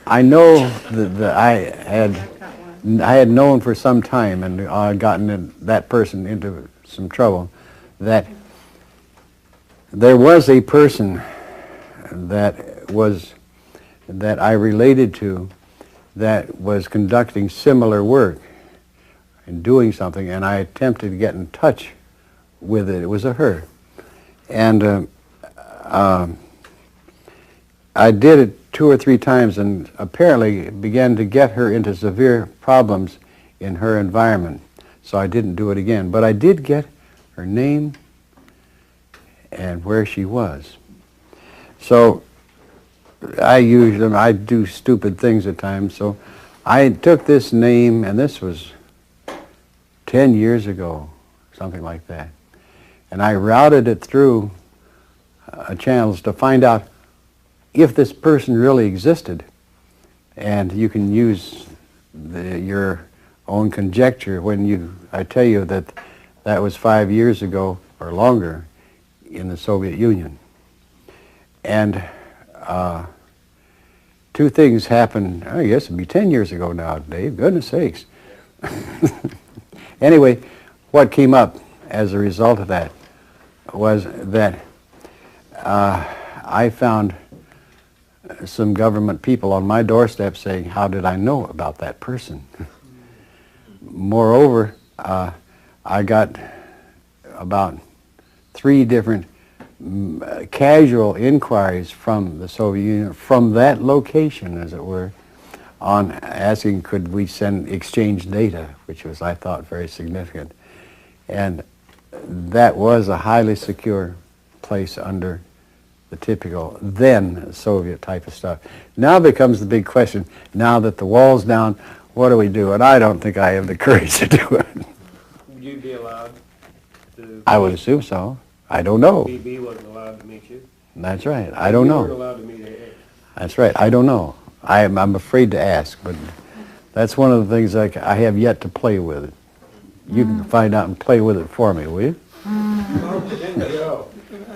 I know that I had known for some time, and gotten that person into some trouble, that there was a person that I related to that was conducting similar work and doing something, and I attempted to get in touch with it. It was a her. And I did it 2 or 3 times and apparently began to get her into severe problems in her environment. So I didn't do it again. But I did get her name and where she was. So I do stupid things at times. So I took this name, and this was 10 years ago, something like that. And I routed it through channels to find out if this person really existed. And you can use your own conjecture when I tell you that that was 5 years ago or longer in the Soviet Union. And 2 things happened. I guess it'd be 10 years ago now, Dave. Goodness sakes. Anyway, what came up as a result of that was that I found some government people on my doorstep saying, how did I know about that person? Moreover, I got about 3 different casual inquiries from the Soviet Union, from that location, as it were, on asking could we exchange data, which was, I thought, very significant. And that was a highly secure place under the typical then Soviet type of stuff. Now becomes the big question, now that the wall's down, what do we do? And I don't think I have the courage to do it. Would you be allowed to... I would assume so. I don't know. BB wasn't allowed to meet you? That's right. I don't know. You weren't allowed to meet AA. That's right. I don't know. I'm afraid to ask, but that's one of the things I have yet to play with it. You can find out and play with it for me, will you?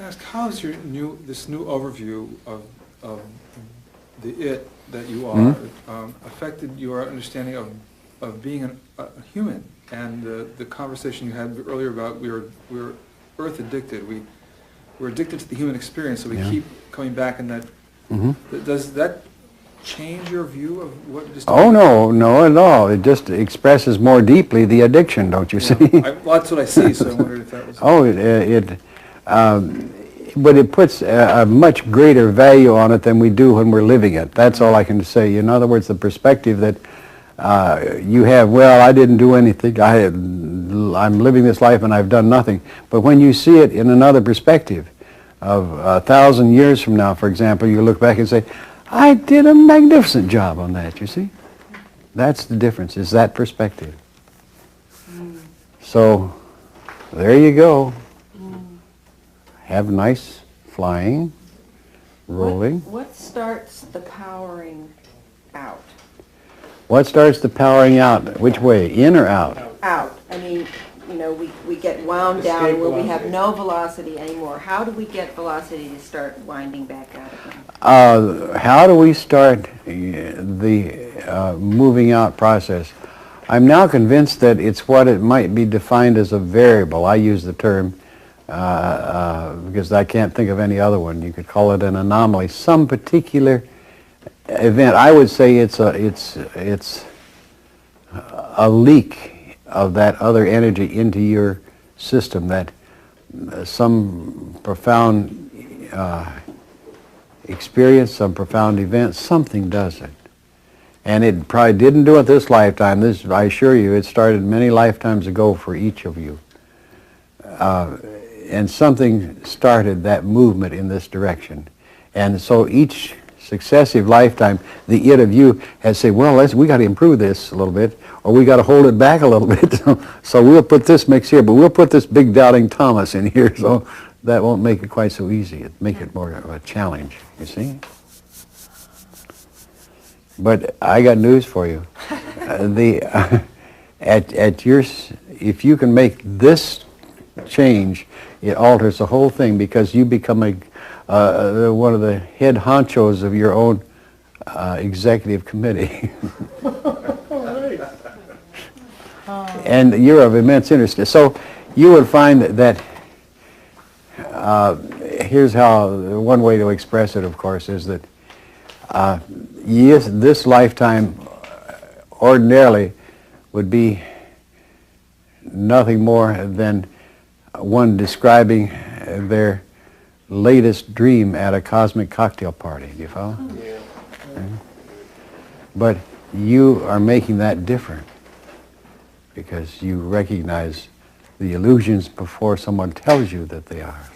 Ask, how has this new overview of the it that you are affected your understanding of being a human, and the conversation you had earlier about we're earth addicted. We're addicted to the human experience, so we keep coming back in that. Does that change your view of what? Oh no, not at all. It just expresses more deeply the addiction, don't you see? That's what I see. So I wondered if that was. But it puts a much greater value on it than we do when we're living it. That's all I can say. In other words, the perspective that you have, well, I didn't do anything. I'm living this life and I've done nothing. But when you see it in another perspective of 1,000 years from now, for example, you look back and say, I did a magnificent job on that, you see? That's the difference, is that perspective. So, there you go. Have nice flying, rolling. What starts the powering out? What starts the powering out? Which way, in or out? Out. I mean, you know, we get wound down where we have no velocity anymore. How do we get velocity to start winding back out again? How do we start the moving out process? I'm now convinced that it's what it might be defined as a variable. I use the term because I can't think of any other one. You could call it an anomaly, some particular event. I would say it's a leak of that other energy into your system, that some profound experience, some profound event, something does it. And it probably didn't do it this lifetime. This, I assure you, it started many lifetimes ago for each of you. And something started that movement in this direction. And so each successive lifetime, the it of you has said, well, we got to improve this a little bit, or we got to hold it back a little bit. So we'll put this mix here, but we'll put this big doubting Thomas in here, so that won't make it quite so easy. It'll make it more of a challenge, you see? But I got news for you. If you can make this change, it alters the whole thing, because you become one of the head honchos of your own executive committee. All right. And you're of immense interest. So you would find that, here's how, one way to express it, of course, is that yes, this lifetime ordinarily would be nothing more than one describing their latest dream at a cosmic cocktail party. Do you follow? Yeah. But you are making that different because you recognize the illusions before someone tells you that they are.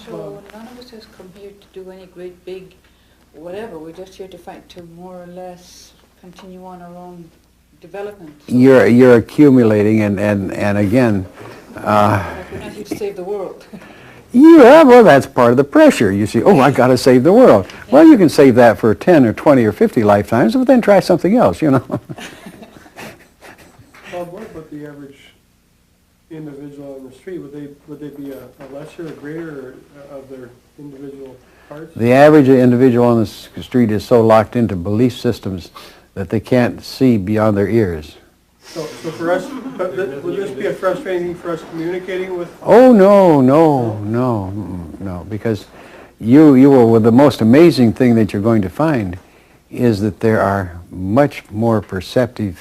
So none of us has come here to do any great big whatever. We're just here to fight to more or less continue on our own development. So You're accumulating, and again, like we're not here to save the world. yeah, well, that's part of the pressure. You see, oh, I got to save the world. Well, you can save that for 10 or 20 or 50 lifetimes, but then try something else, you know. Bob, what about the average individual on the street? Would they be a lesser or greater of their individual parts? The average individual on the street is so locked into belief systems that they can't see beyond their ears. So for us, would this be a frustrating thing for us communicating with? Oh, no, because you will, well, the most amazing thing that you're going to find is that there are much more perceptive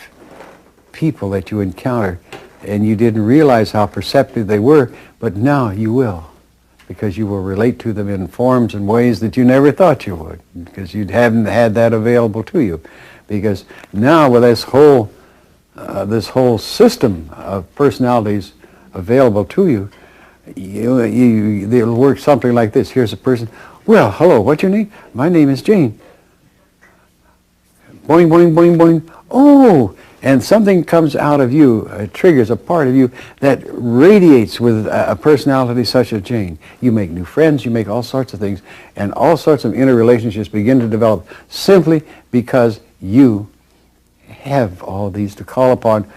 people that you encounter, and you didn't realize how perceptive they were, but now you will, because you will relate to them in forms and ways that you never thought you would, because you hadn't had that available to you. Because now with this whole system of personalities available to you, they'll work something like this. Here's a person, well, hello, what's your name? My name is Jane. Boing, boing, boing, boing. Oh, and something comes out of you, triggers a part of you that radiates with a personality such as Jane. You make new friends, you make all sorts of things, and all sorts of interrelationships begin to develop simply because you have all these to call upon.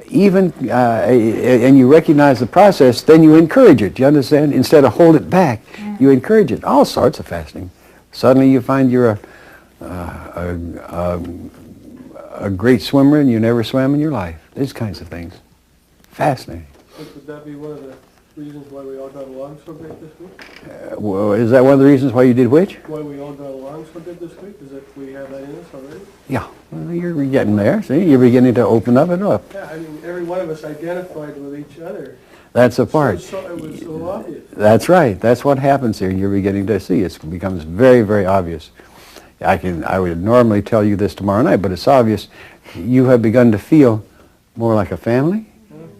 Even, and you recognize the process, then you encourage it. Do you understand? Instead of hold it back, you encourage it. All sorts of fascinating. Suddenly you find you're a great swimmer and you never swam in your life. These kinds of things. Fascinating. Would that be one of the reasons why we all got along so great this week? Well, is that one of the reasons why you did which? Why we all got along so good this week? Is that we have that in us already? Yeah. Well, you're getting there. See, you're beginning to open up and up. Yeah, I mean, every one of us identified with each other. That's a part. It was so obvious. That's right. That's what happens here. You're beginning to see. It becomes very, very obvious. I would normally tell you this tomorrow night, but it's obvious. You have begun to feel more like a family.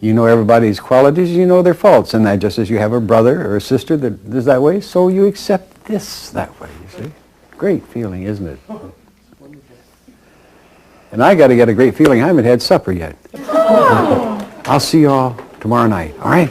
You know everybody's qualities, you know their faults, and that just as you have a brother or a sister that is that way, so you accept this that way, you see. Great feeling, isn't it? Wonderful. And I got to get a great feeling. I haven't had supper yet. I'll see you all tomorrow night, all right?